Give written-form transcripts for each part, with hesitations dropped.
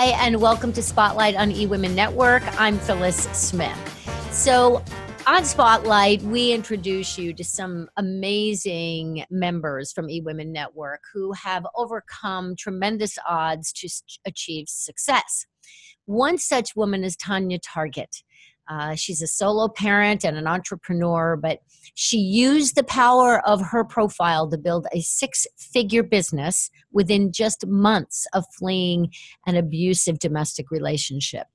Hi, and welcome to Spotlight on eWomen Network. I'm Phyllis Smith. So on Spotlight, we introduce you to some amazing members from eWomen Network who have overcome tremendous odds to achieve success. One such woman is Tanya Targett. She's a solo parent and an entrepreneur, but she used the power of her profile to build a six-figure business within just months of fleeing an abusive domestic relationship.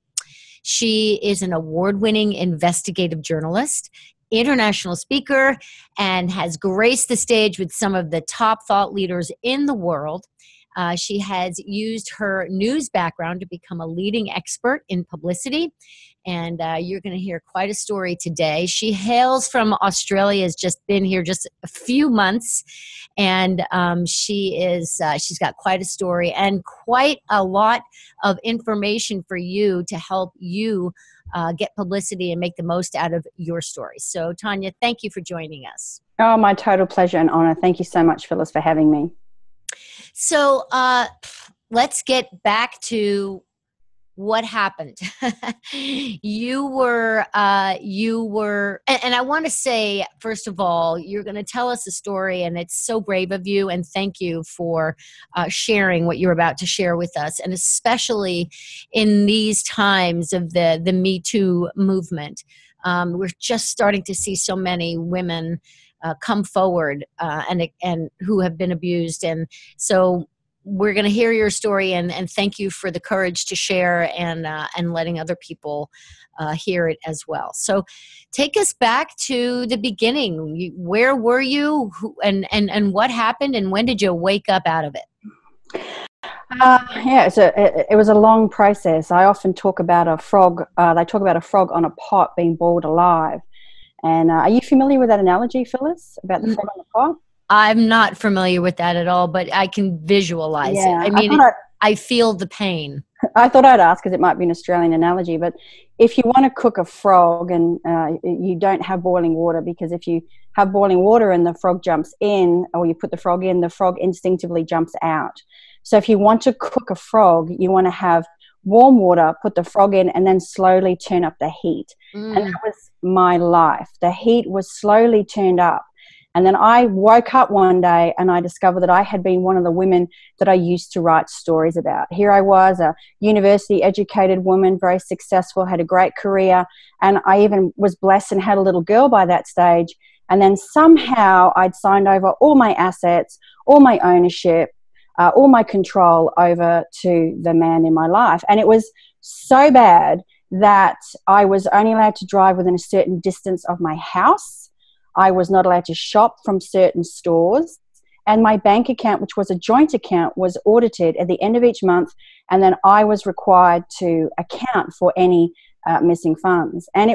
She is an award-winning investigative journalist, international speaker, and has graced the stage with some of the top thought leaders in the world. She has used her news background to become a leading expert in publicity, and you're going to hear quite a story today. She hails from Australia, has just been here just a few months, and she's got quite a story and quite a lot of information for you to help you get publicity and make the most out of your story. So, Tanya, thank you for joining us. Oh, my total pleasure and honor. Thank you so much, Phyllis, for having me. So let's get back to what happened. you were, and I want to say, first of all, you're going to tell us a story, and it's so brave of you, and thank you for sharing what you're about to share with us, and especially in these times of the Me Too movement. We're just starting to see so many women come forward and who have been abused. And so we're going to hear your story, and thank you for the courage to share and letting other people hear it as well. So take us back to the beginning. Where were you, and what happened, and when did you wake up out of it? It was a long process. I often talk about a frog. They talk about a frog on a pot being boiled alive. And are you familiar with that analogy, Phyllis, about the frog on the pot? I'm not familiar with that at all, but I can visualize it. I mean, I feel the pain. I thought I'd ask because it might be an Australian analogy, but if you want to cook a frog and you don't have boiling water, because if you have boiling water and the frog jumps in, or you put the frog in, the frog instinctively jumps out. So if you want to cook a frog, you want to have warm water, put the frog in, and then slowly turn up the heat. And that was my life. The heat was slowly turned up. And then I woke up one day and I discovered that I had been one of the women that I used to write stories about. Here I was, a university educated woman, very successful, had a great career, and I even was blessed and had a little girl by that stage. And then somehow I'd signed over all my assets, all my ownership, all my control over to the man in my life. And it was so bad that I was only allowed to drive within a certain distance of my house. I was not allowed to shop from certain stores. And my bank account, which was a joint account, was audited at the end of each month. And then I was required to account for any missing funds. And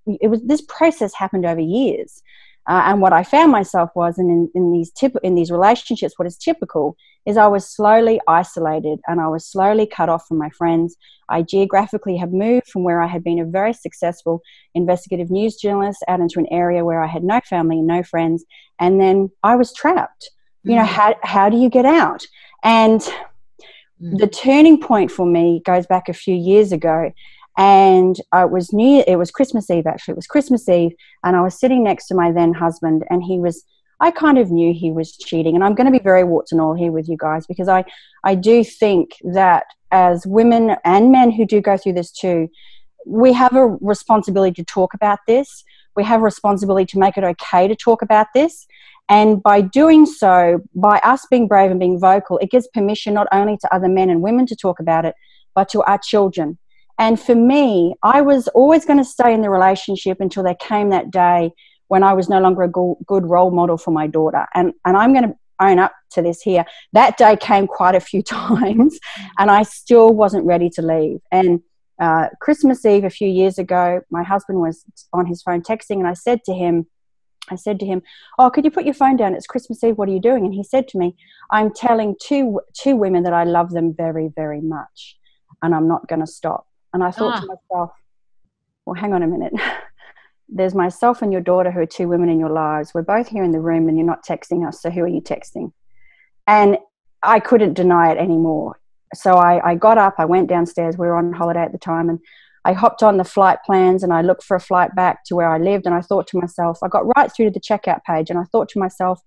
this process happened over years. And what I found myself was, in these relationships, what is typical is I was slowly isolated and I was slowly cut off from my friends. I geographically have moved from where I had been a very successful investigative news journalist out into an area where I had no family and no friends. And then I was trapped. You know, how do you get out? And the turning point for me goes back a few years ago. And it was Christmas Eve, actually. It was Christmas Eve, and I was sitting next to my then husband, and I kind of knew he was cheating. And I'm going to be very warts and all here with you guys, because I do think that as women and men who do go through this too, we have a responsibility to talk about this. We have a responsibility to make it okay to talk about this. And by doing so, by us being brave and being vocal, it gives permission not only to other men and women to talk about it, but to our children. And for me, I was always going to stay in the relationship until there came that day when I was no longer a good role model for my daughter. And I'm going to own up to this here. That day came quite a few times, and I still wasn't ready to leave. And Christmas Eve a few years ago, my husband was on his phone texting, and I said to him, "Oh, could you put your phone down? It's Christmas Eve. What are you doing?" And he said to me, "I'm telling two women that I love them very, very much, and I'm not going to stop." And I thought to myself, well, hang on a minute. There's myself and your daughter who are two women in your lives. We're both here in the room and you're not texting us. So who are you texting? And I couldn't deny it anymore. So I got up, I went downstairs. We were on holiday at the time, and I hopped on the flight plans and I looked for a flight back to where I lived. And I thought to myself, I got right through to the checkout page, and I thought to myself,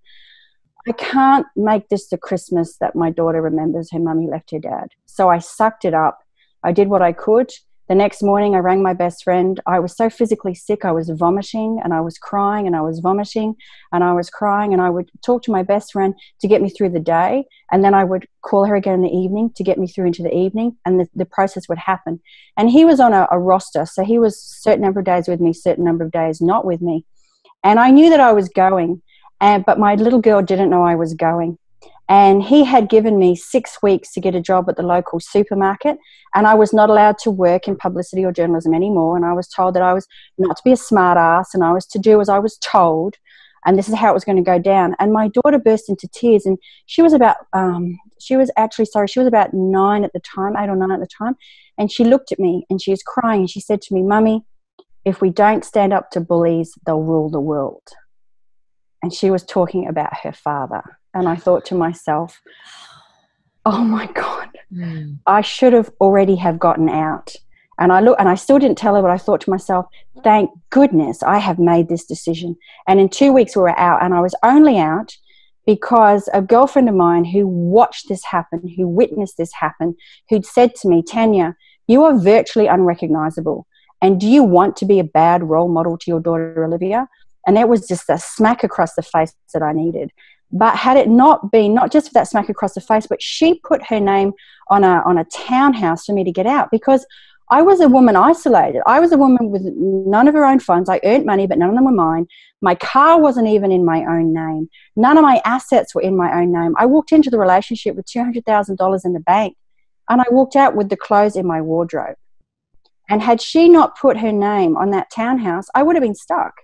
I can't make this the Christmas that my daughter remembers her mummy left her dad. So I sucked it up. I did what I could. The next morning, I rang my best friend. I was so physically sick. I was vomiting, and I was crying, and I was vomiting, and I was crying. And I would talk to my best friend to get me through the day. And then I would call her again in the evening to get me through into the evening. And the process would happen. And he was on a roster. So he was a certain number of days with me, certain number of days not with me. And I knew that I was going. But my little girl didn't know I was going. And he had given me 6 weeks to get a job at the local supermarket, and I was not allowed to work in publicity or journalism anymore. And I was told that I was not to be a smart ass, and I was to do as I was told, and this is how it was going to go down. And my daughter burst into tears, and she was about 9 at the time, 8 or 9 at the time. And she looked at me and she was crying, and she said to me, "Mummy, if we don't stand up to bullies, they'll rule the world." And she was talking about her father. And I thought to myself, oh my God, I should have already have gotten out. And I still didn't tell her, but I thought to myself, thank goodness I have made this decision. And in 2 weeks we were out, and I was only out because a girlfriend of mine who watched this happen, who witnessed this happen, who'd said to me, "Tanya, you are virtually unrecognizable. And do you want to be a bad role model to your daughter, Olivia?" And that was just a smack across the face that I needed. But had it not been, not just for that smack across the face, but she put her name on a townhouse for me to get out, because I was a woman isolated. I was a woman with none of her own funds. I earned money, but none of them were mine. My car wasn't even in my own name. None of my assets were in my own name. I walked into the relationship with $200,000 in the bank, and I walked out with the clothes in my wardrobe. And had she not put her name on that townhouse, I would have been stuck.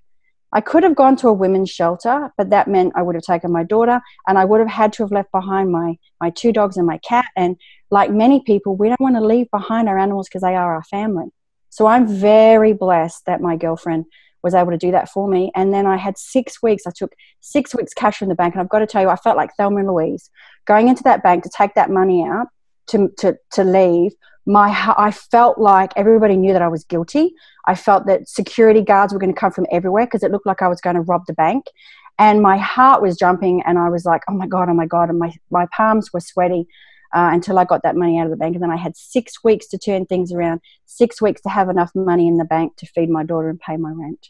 I could have gone to a women's shelter, but that meant I would have taken my daughter, and I would have had to have left behind my 2 dogs and my cat. And like many people, we don't want to leave behind our animals because they are our family. So I'm very blessed that my girlfriend was able to do that for me. And then I had 6 weeks. I took 6 weeks cash from the bank. And I've got to tell you, I felt like Thelma and Louise going into that bank to take that money out to leave. I felt like everybody knew that I was guilty. I felt that security guards were going to come from everywhere because it looked like I was going to rob the bank. And my heart was jumping, and I was like, oh my God. And my palms were sweaty until I got that money out of the bank. And then I had 6 weeks to turn things around, 6 weeks to have enough money in the bank to feed my daughter and pay my rent.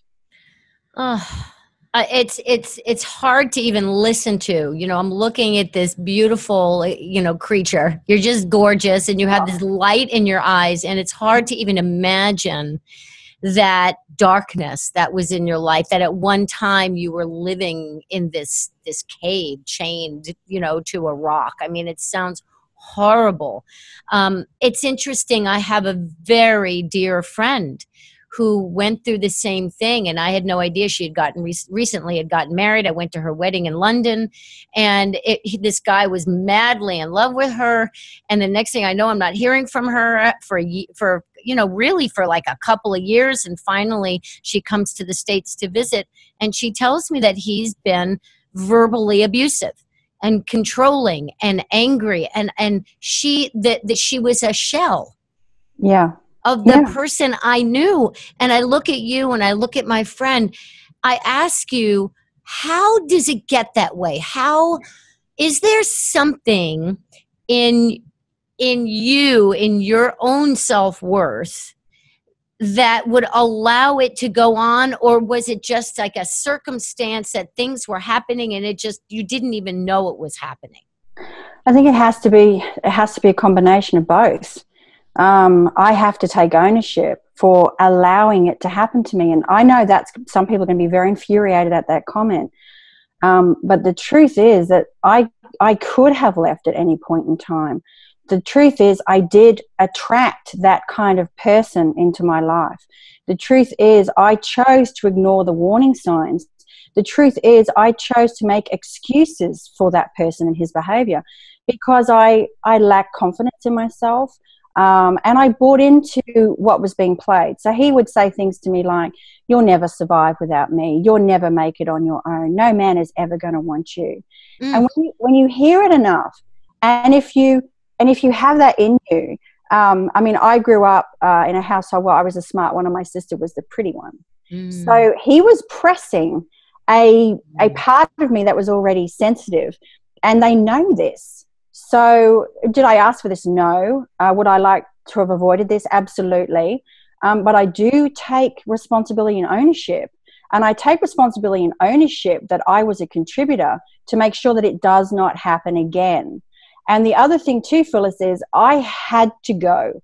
It's hard to even listen to. You know, I'm looking at this beautiful, creature. You're just gorgeous, and you have this light in your eyes, and it's hard to even imagine that darkness that was in your life, that at one time you were living in this cave, chained, to a rock. I mean, it sounds horrible. It's interesting. I have a very dear friend who went through the same thing, and I had no idea. She had recently had gotten married. I went to her wedding in London, and this guy was madly in love with her. And the next thing I know, I'm not hearing from her for really for like a couple of years. And finally, she comes to the States to visit, and she tells me that he's been verbally abusive and controlling and angry, and she was a shell. Yeah. Of the person I knew. And I look at you and I look at my friend. I ask you, how does it get that way? How is there something in you, in your own self-worth, that would allow it to go on? Or was it just like a circumstance that things were happening and you didn't even know it was happening? I think it has to be a combination of both. I have to take ownership for allowing it to happen to me. And I know that some people are going to be very infuriated at that comment. But the truth is that I could have left at any point in time. The truth is I did attract that kind of person into my life. The truth is I chose to ignore the warning signs. The truth is I chose to make excuses for that person and his behavior because I lack confidence in myself. And I bought into what was being played. So he would say things to me like, "You'll never survive without me. You'll never make it on your own. No man is ever going to want you." And when you hear it enough, and if you And if you have that in you, I mean, I grew up in a household where I was the smart one and my sister was the pretty one. So he was pressing a part of me that was already sensitive, and they know this. So did I ask for this? No. Would I like to have avoided this? Absolutely. But I do take responsibility and ownership. And I take responsibility and ownership that I was a contributor to make sure that it does not happen again. And the other thing too, Phyllis, is I had to go.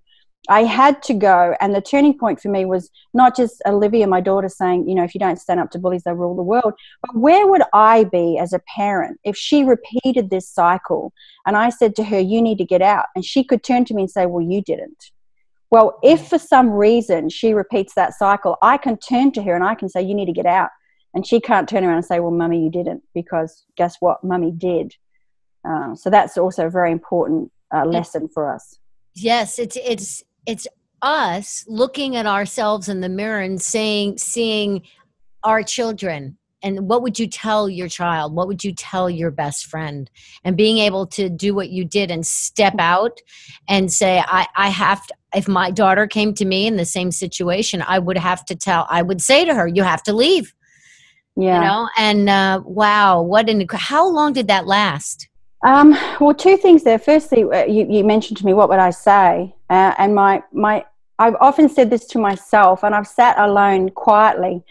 I had to go. And the turning point for me was not just Olivia, my daughter, saying, you know, if you don't stand up to bullies, they'll rule the world. But where would I be as a parent if she repeated this cycle and I said to her, you need to get out? And she could turn to me and say, well, you didn't. Well, if for some reason she repeats that cycle, I can turn to her and I can say, you need to get out. And she can't turn around and say, well, Mummy, you didn't, because guess what? Mummy did. So that's also a very important lesson for us. Yes, it's us looking at ourselves in the mirror and seeing our children. And what would you tell your child? What would you tell your best friend? And being able to do what you did and step out and say, I have to, if my daughter came to me in the same situation, I would say to her, you have to leave. Yeah. You know, and wow, how long did that last? Well, two things there. Firstly, you mentioned to me, what would I say? And I've often said this to myself, and I've sat alone quietly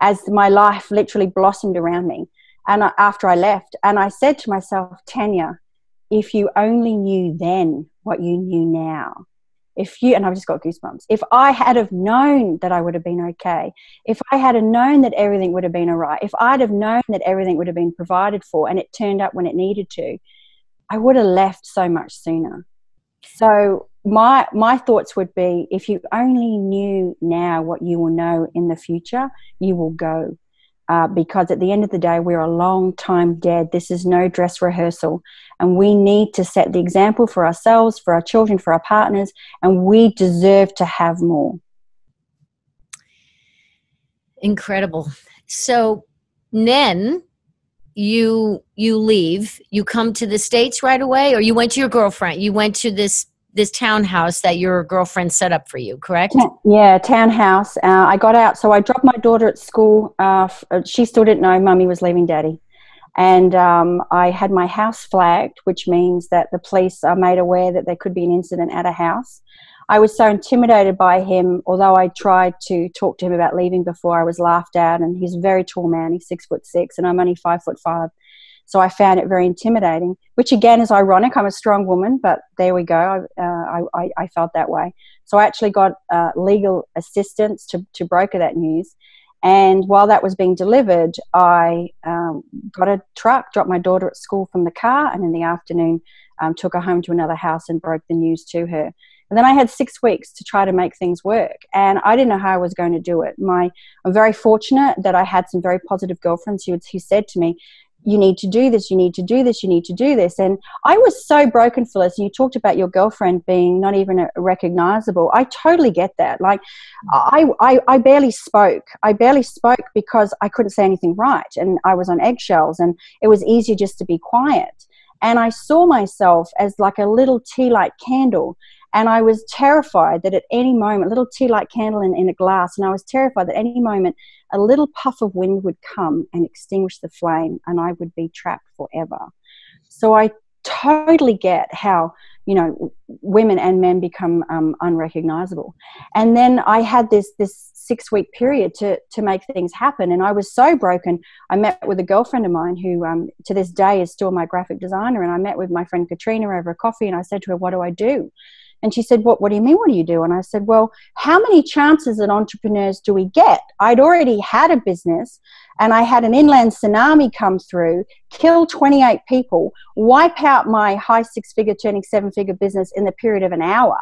as my life literally blossomed around me. And after I left, and I said to myself, Tanya, if you only knew then what you knew now, and I've just got goosebumps, if I had have known that I would have been okay, if I had have known that everything would have been all right, if I'd have known that everything would have been provided for and it turned up when it needed to, I would have left so much sooner. So my thoughts would be, if you only knew now what you will know in the future, you will go. Because at the end of the day, we're a long time dead. This is no dress rehearsal. And we need to set the example for ourselves, for our children, for our partners, and we deserve to have more. Incredible. So then you leave, you come to the States right away, or you went to your girlfriend? You went to this townhouse that your girlfriend set up for you, correct? Yeah, townhouse. I got out. So I dropped my daughter at school. She still didn't know Mummy was leaving Daddy. And I had my house flagged, which means that the police are made aware that there could be an incident at a house. I was so intimidated by him, although I tried to talk to him about leaving before, I was laughed at. And he's a very tall man. He's 6'6", and I'm only 5'5". So I found it very intimidating, which again is ironic. I'm a strong woman, but there we go. I felt that way. So I actually got legal assistance to broker that news. And while that was being delivered, I got a truck, dropped my daughter at school from the car, and in the afternoon took her home to another house and broke the news to her. And then I had 6 weeks to try to make things work. And I didn't know how I was going to do it. I'm very fortunate that I had some very positive girlfriends who said to me, you need to do this, you need to do this, you need to do this. And I was so broken, Phyllis. You talked about your girlfriend being not even recognizable. I totally get that. Like, I barely spoke. I barely spoke because I couldn't say anything right. And I was on eggshells, and it was easier just to be quiet. And I saw myself as like a little tea light candle. And I was terrified that at any moment, a little tea light candle in a glass, and I was terrified that any moment a little puff of wind would come and extinguish the flame, and I would be trapped forever. So I totally get how, you know, women and men become unrecognizable. And then I had this 6-week period to make things happen, and I was so broken. I met with a girlfriend of mine who to this day is still my graphic designer, and I met with my friend Katrina over a coffee, and I said to her, what do I do? And she said, what do you mean, what do you do? And I said, well, how many chances at entrepreneurs do we get? I'd already had a business, and I had an inland tsunami come through, kill 28 people, wipe out my high 6-figure turning 7-figure business in the period of an hour,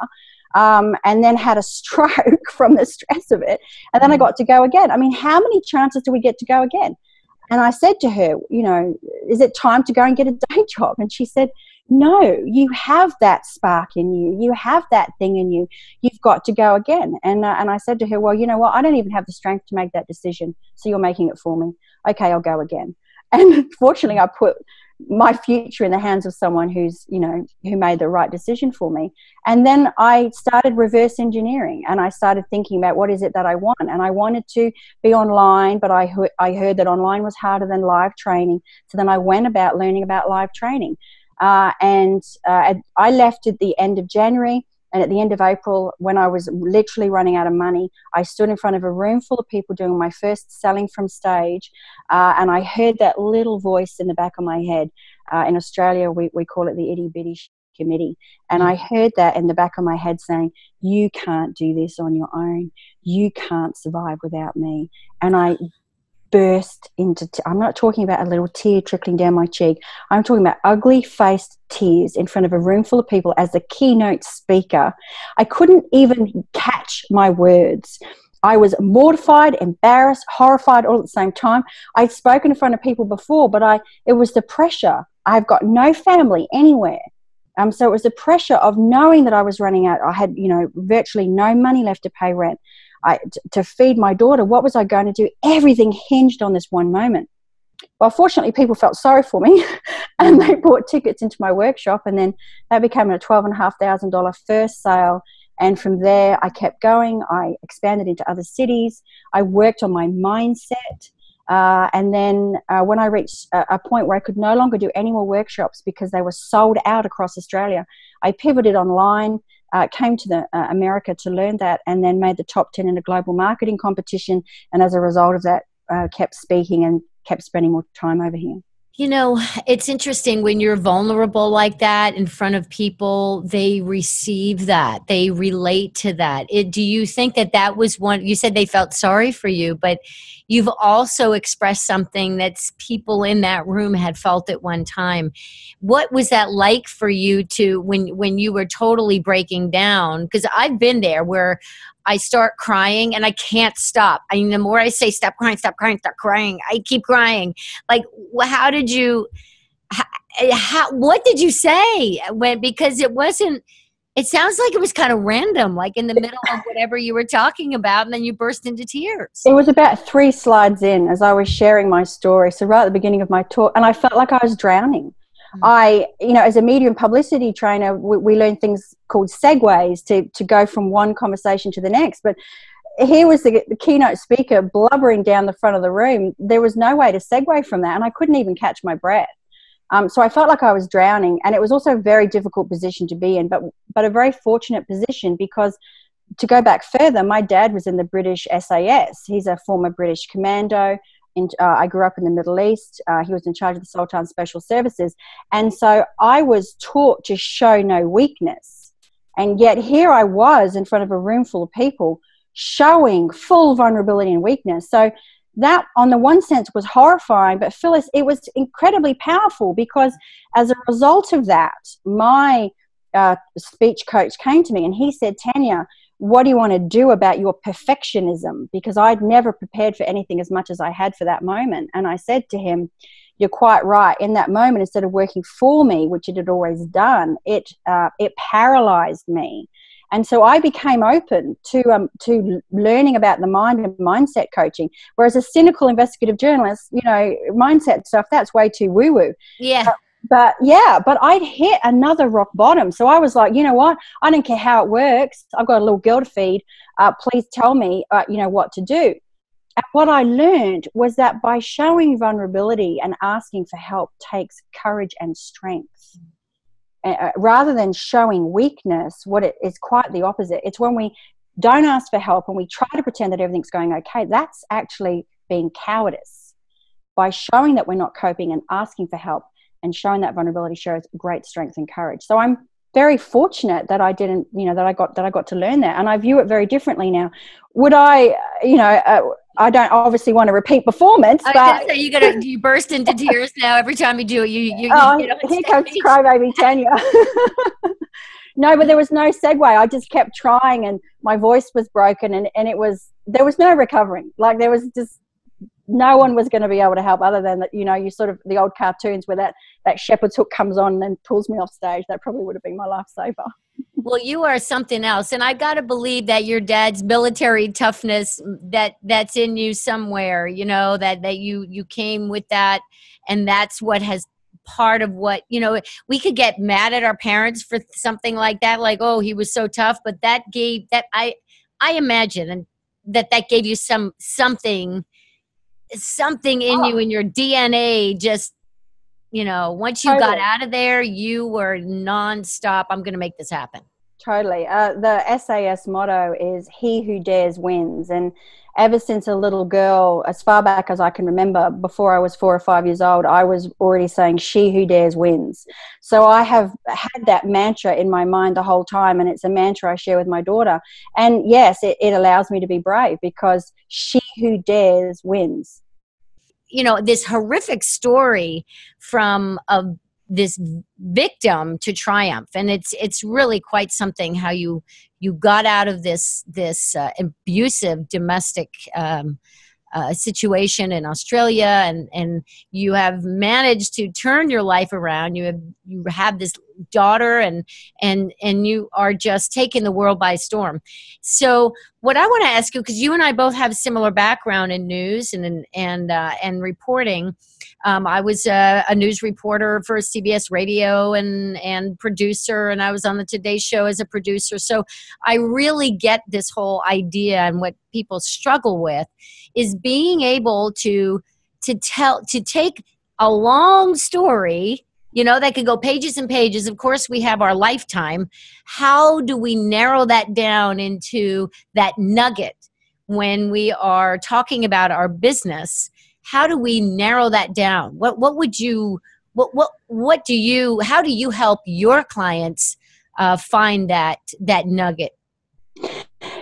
and then had a stroke from the stress of it. And then I got to go again. I mean, how many chances do we get to go again? And I said to her, you know, is it time to go and get a day job? And she said, no, you have that spark in you. You have that thing in you. You've got to go again. And I said to her, well, you know what? I don't even have the strength to make that decision. So you're making it for me. Okay, I'll go again. And fortunately, I put my future in the hands of someone who's, you know, who made the right decision for me. And then I started reverse engineering, and I started thinking about what is it that I want. And I wanted to be online, but I heard that online was harder than live training. So then I went about learning about live training. I left at the end of January. And at the end of April, when I was literally running out of money, I stood in front of a room full of people doing my first selling from stage. And I heard that little voice in the back of my head. In Australia, we call it the itty bitty committee. And I heard that in the back of my head saying, you can't do this on your own. You can't survive without me. And I burst into I'm not talking about a little tear trickling down my cheek. I'm talking about ugly faced tears in front of a room full of people as the keynote speaker. I couldn't even catch my words. I was mortified, embarrassed, horrified all at the same time. I'd spoken in front of people before, but it was the pressure. I've got no family anywhere. So it was the pressure of knowing that I was running out. I had, you know, virtually no money left to pay rent. To feed my daughter. What was I going to do? Everything hinged on this one moment. Well, fortunately, people felt sorry for me and they bought tickets into my workshop, and then that became a $12,500 first sale. And from there, I kept going. I expanded into other cities. I worked on my mindset. And then when I reached a point where I could no longer do any more workshops because they were sold out across Australia, I pivoted online. Came to America to learn that, and then made the top 10 in a global marketing competition. And as a result of that, kept speaking and kept spending more time over here. You know, it's interesting when you're vulnerable like that in front of people, they receive that, they relate to that. Do you think that was one, you said they felt sorry for you, but you've also expressed something that people in that room had felt at one time. What was that like for you to, when you were totally breaking down? Because I've been there where I start crying and I can't stop. I mean, the more I say, stop crying, I keep crying. Like, how did you, what did you say? Because it sounds like it was kind of random, like in the middle of whatever you were talking about, and then you burst into tears. It was about 3 slides in as I was sharing my story. So right at the beginning of my talk, and I felt like I was drowning. You know, as a media and publicity trainer, we learn things called segues to go from one conversation to the next. But here was the keynote speaker blubbering down the front of the room. There was no way to segue from that, and I couldn't even catch my breath. So I felt like I was drowning, and it was also a very difficult position to be in, but a very fortunate position because, to go back further, my dad was in the British SAS. He's a former British commando. I grew up in the Middle East. He was in charge of the Sultan's Special Services. And so I was taught to show no weakness. And yet here I was in front of a room full of people showing full vulnerability and weakness. So that, on the one sense, was horrifying. But Phyllis, it was incredibly powerful because as a result of that, my speech coach came to me and he said, Tanya, what do you want to do about your perfectionism? Because I'd never prepared for anything as much as I had for that moment. And I said to him, you're quite right. In that moment, instead of working for me, which it had always done, it paralyzed me. And so I became open to learning about the mind and mindset coaching. Whereas a cynical investigative journalist, you know, mindset stuff, that's way too woo-woo. Yeah. But I'd hit another rock bottom. So I was like, you know what? I don't care how it works. I've got a little girl to feed. Please tell me, you know, what to do. And what I learned was that by showing vulnerability and asking for help takes courage and strength. Rather than showing weakness, what it is quite the opposite. It's when we don't ask for help and we try to pretend that everything's going okay. That's actually being cowardice. By showing that we're not coping and asking for help, and showing that vulnerability shows great strength and courage. So I'm very fortunate that I didn't, you know, that I got to learn that, and I view it very differently now. Would I, you know, I don't obviously want to repeat performance, but do you burst into tears now every time you do it? You here comes crybaby Tanya. No, but there was no segue. I just kept trying, and my voice was broken, and there was no recovering. Like there was just. No one was going to be able to help other than that, you know, you sort of the old cartoons where that shepherd's hook comes on and pulls me off stage. That probably would have been my lifesaver. Well, you are something else. And I've got to believe that your dad's military toughness that's in you somewhere, you know, that you came with that, and that's what has part of what, you know, we could get mad at our parents for something like that, like, oh, he was so tough, but that gave that I imagine and that gave you something in you, in your DNA, just, you know, once you got Totally. out of there, you were nonstop. I'm going to make this happen. Totally. The SAS motto is "He who dares wins." And ever since a little girl, as far back as I can remember, before I was 4 or 5 years old, I was already saying, "She who dares wins." So I have had that mantra in my mind the whole time, and it's a mantra I share with my daughter. And yes, it allows me to be brave, because she who dares wins. You know, this horrific story from this victim to triumph, and it's really quite something how you got out of this abusive domestic situation in Australia, and you have managed to turn your life around. You have this daughter, and you are just taking the world by storm. So what I want to ask you, because you and I both have similar background in news and reporting. I was a news reporter for CBS Radio and producer, and I was on the Today Show as a producer. So I really get this whole idea, and what people struggle with is being able to take a long story, you know, that could go pages and pages. Of course, we have our lifetime. How do we narrow that down into that nugget when we are talking about our business? How do we narrow that down? What would you, what do you, how do you help your clients find that nugget?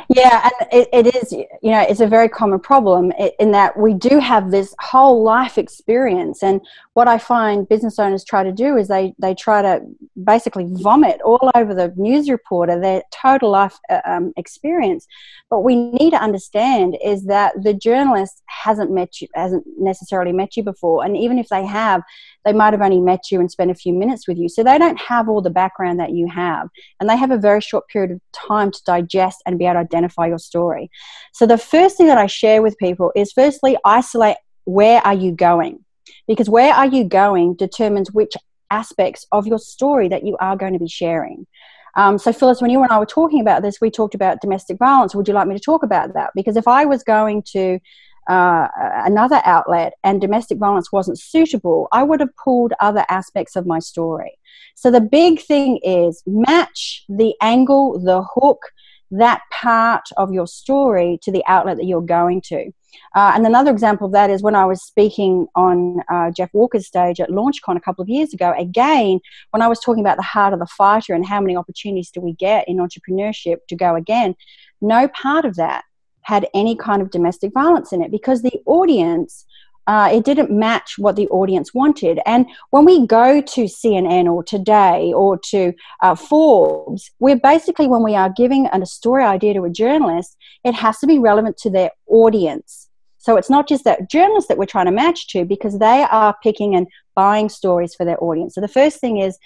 Yeah, and it is, you know, it's a very common problem in that we do have this whole life experience. And what I find business owners try to do is they try to basically vomit all over the news reporter their total life experience. But we need to understand is that the journalist hasn't necessarily met you before. And even if they have, they might have only met you and spent a few minutes with you. So they don't have all the background that you have. And they have a very short period of time to digest and be able to identify your story. So the first thing that I share with people is, firstly, isolate where are you going? Because where are you going determines which aspects of your story that you are going to be sharing. So Phyllis, when you and I were talking about this, we talked about domestic violence. Would you like me to talk about that? Because if I was going to another outlet and domestic violence wasn't suitable, I would have pulled other aspects of my story. So the big thing is match the angle, the hook, that part of your story to the outlet that you're going to. And another example of that is when I was speaking on Jeff Walker's stage at LaunchCon a couple of years ago. Again, when I was talking about the heart of the fighter and how many opportunities do we get in entrepreneurship to go again, no part of that had any kind of domestic violence in it, because the audience, it didn't match what the audience wanted. And when we go to CNN or Today or to Forbes, we're basically, when we are giving a story idea to a journalist, it has to be relevant to their audience. So it's not just that journalist that we're trying to match to, because they are picking and buying stories for their audience. So the first thing is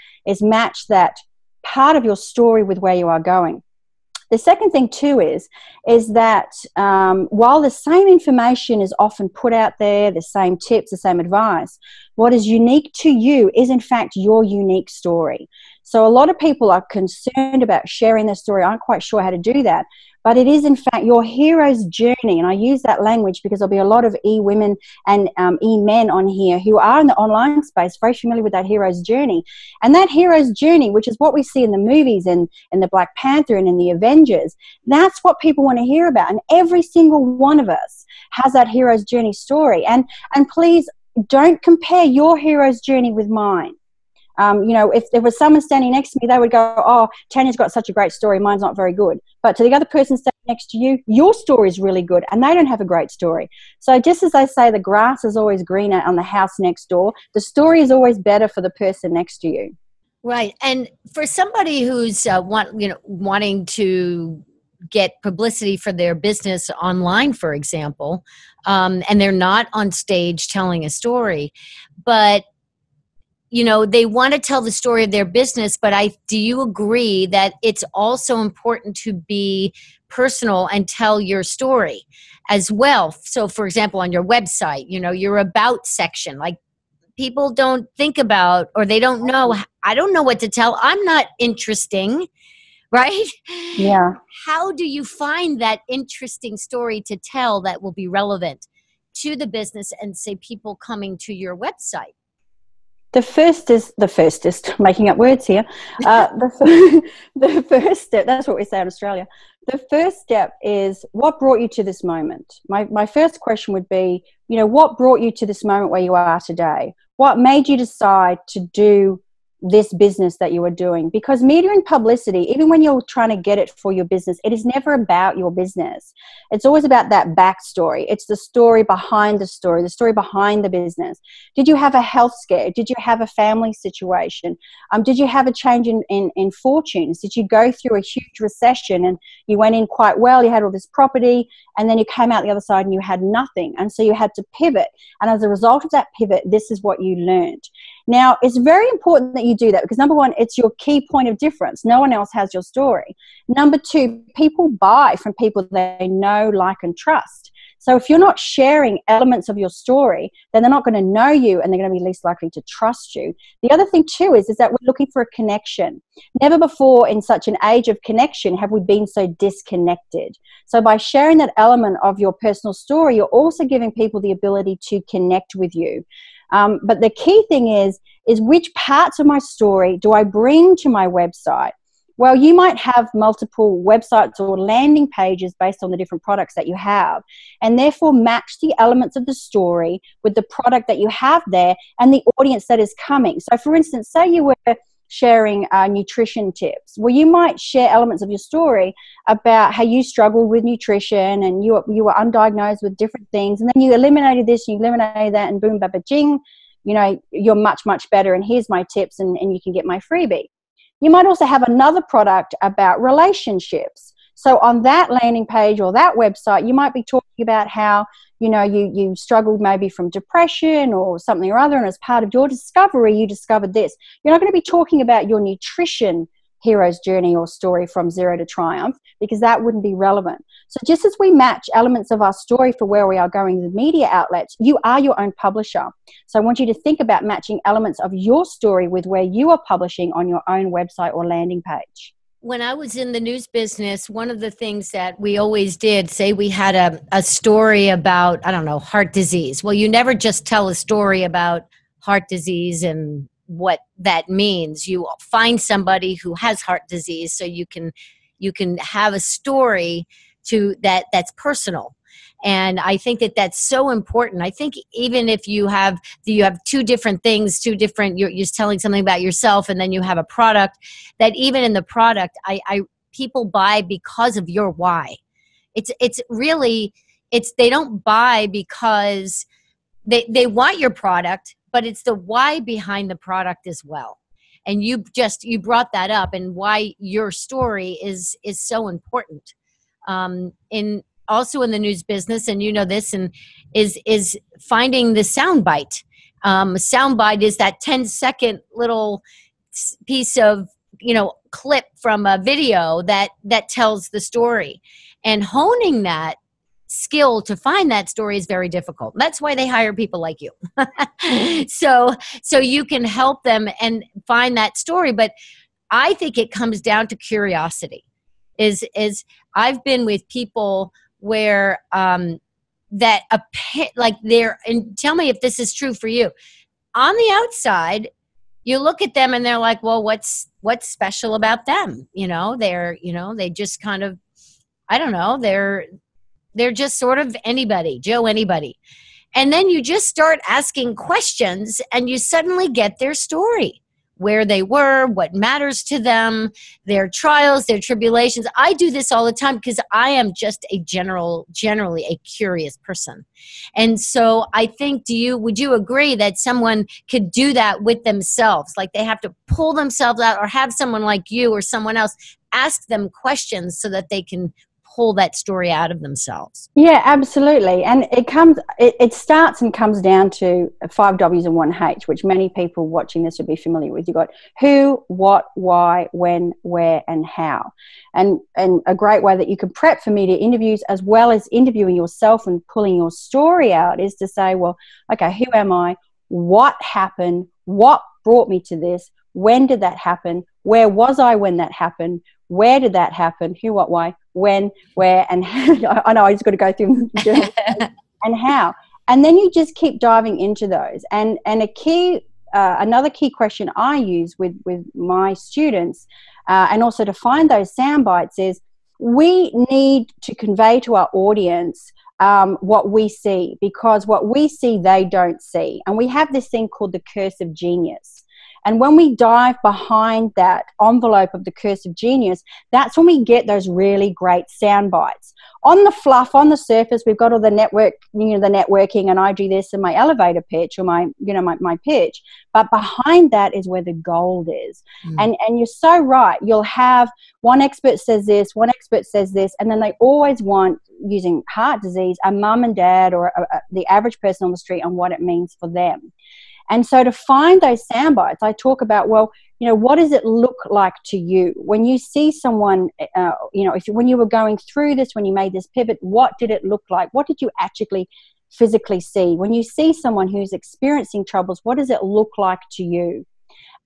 match that part of your story with where you are going. The second thing too is that while the same information is often put out there, the same tips, the same advice, what is unique to you is in fact your unique story. So a lot of people are concerned about sharing their story, aren't quite sure how to do that. But it is in fact your hero's journey. And I use that language because there'll be a lot of e-women and e-men on here who are in the online space very familiar with that hero's journey. And that hero's journey, which is what we see in the movies and in the Black Panther and in the Avengers, that's what people want to hear about. And every single one of us has that hero's journey story. And please don't compare your hero's journey with mine. You know, if there was someone standing next to me, they would go, oh, Tanya's got such a great story, mine's not very good. But to the other person standing next to you, your story is really good, and they don't have a great story. So just as they say the grass is always greener on the house next door, the story is always better for the person next to you. Right. And for somebody who's wanting to get publicity for their business online, for example, and they're not on stage telling a story, but you know, they want to tell the story of their business, but do you agree that it's also important to be personal and tell your story as well? So for example, on your website, you know, your about section, like people don't think about, or they don't know, I don't know what to tell. I'm not interesting, right? Yeah. How do you find that interesting story to tell that will be relevant to the business and say people coming to your website? The firstest, making up words here. The first step, that's what we say in Australia. The first step is, what brought you to this moment? My first question would be, what brought you to this moment where you are today? What made you decide to do this business that you are doing? Because media and publicity, even when you're trying to get it for your business, it is never about your business. It's always about that backstory. It's the story behind the story behind the business. Did you have a health scare? Did you have a family situation? Did you have a change in fortunes? Did you go through a huge recession and you went in quite well, you had all this property, and then you came out the other side and you had nothing, and so you had to pivot, and as a result of that pivot, this is what you learned. Now, it's very important that you do that, because number one, it's your key point of difference. No one else has your story. Number two, people buy from people they know, like, and trust. So if you're not sharing elements of your story, then they're not going to know you, and they're going to be least likely to trust you. The other thing too is that we're looking for a connection. Never before in such an age of connection have we been so disconnected. So by sharing that element of your personal story, you're also giving people the ability to connect with you. But the key thing is which parts of my story do I bring to my website? Well, you might have multiple websites or landing pages based on the different products that you have, and therefore match the elements of the story with the product that you have there and the audience that is coming. So for instance, say you were sharing nutrition tips. Well, you might share elements of your story about how you struggled with nutrition and you were undiagnosed with different things, and then you eliminated this, you eliminated that, and boom, baba, jing, you're much, much better, and here's my tips, and you can get my freebie. You might also have another product about relationships. So on that landing page or that website, you might be talking about how, you struggled maybe from depression or something or other, and as part of your discovery, you discovered this. You're not going to be talking about your nutrition hero's journey or story from zero to triumph, because that wouldn't be relevant. So just as we match elements of our story for where we are going with media outlets, you are your own publisher. So I want you to think about matching elements of your story with where you are publishing on your own website or landing page. When I was in the news business, one of the things that we always did, say we had a story about, I don't know, heart disease. Well, you never just tell a story about heart disease and what that means. You find somebody who has heart disease, so you can have a story that's personal. And I think that that's so important. I think even if you have two different things, you're telling something about yourself, and then you have a product, that even in the product, people buy because of your why. It's really, they don't buy because they want your product, but it's the why behind the product as well. And you brought that up, and why your story is so important. Also in the news business, and this, and is finding the soundbite. Soundbite is that 10-second little piece of clip from a video that tells the story, and honing that skill to find that story is very difficult. That's why they hire people like you. so you can help them and find that story. But I think it comes down to curiosity. Is I've been with people where that like they're, and tell me if this is true for you. On the outside, you look at them and they're like, well, what's special about them? They just kind of, I don't know, they're just sort of anybody. And then you just start asking questions, and you suddenly get their story, where they were, what matters to them, their trials, their tribulations. I do this all the time because I am just generally a curious person. And so I think, would you agree that someone could do that with themselves? Like they have to pull themselves out, or have someone like you or someone else ask them questions so that they can pull that story out of themselves? Yeah, absolutely. And it starts and comes down to 5 W's and 1 H, which many people watching this would be familiar with. You've got who, what, why, when, where, and how. And a great way that you can prep for media interviews, as well as interviewing yourself and pulling your story out, is to say, well, okay, who am I? what happened, what brought me to this, when did that happen, where was I when that happened, where did that happen, who, what, why, when, where, and how. I know I just got to go through and how. And then you just keep diving into those. And another key question I use with my students, and also to find those sound bites, is we need to convey to our audience what we see, because what we see they don't see. And we have this thing called the curse of genius. And when we dive behind that envelope of the curse of genius, that's when we get those really great sound bites. On the fluff, on the surface, we've got all the networking, and I do this in my elevator pitch, or my pitch. But behind that is where the gold is. And you're so right. You'll have one expert says this, one expert says this, and then they always want, using heart disease, a mum and dad or the average person on the street and what it means for them. And so to find those sound bites, I talk about, well, what does it look like to you when you see someone, when you were going through this, when you made this pivot, what did it look like? What did you actually physically see? When you see someone who's experiencing troubles, what does it look like to you?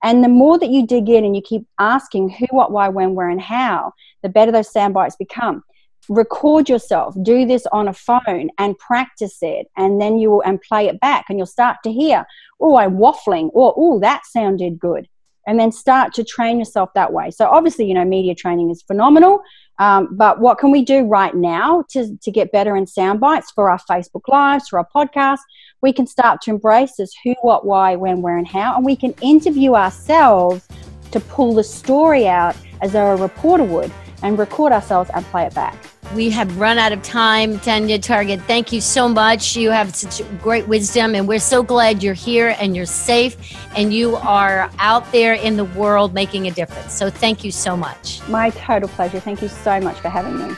And the more that you dig in and you keep asking who, what, why, when, where, and how, the better those sound bites become. Record yourself, do this on a phone and practice it, and then you will, and play it back, and you'll start to hear, oh, I'm waffling, or oh, that sounded good, and then start to train yourself that way. So obviously, media training is phenomenal, but what can we do right now to get better in sound bites for our Facebook Lives, for our podcasts? We can start to embrace this who, what, why, when, where, and how, and we can interview ourselves to pull the story out as though a reporter would, and record ourselves and play it back. We have run out of time. Tanya Targett, thank you so much. You have such great wisdom, and we're so glad you're here and you're safe and you are out there in the world making a difference. So thank you so much. My total pleasure. Thank you so much for having me.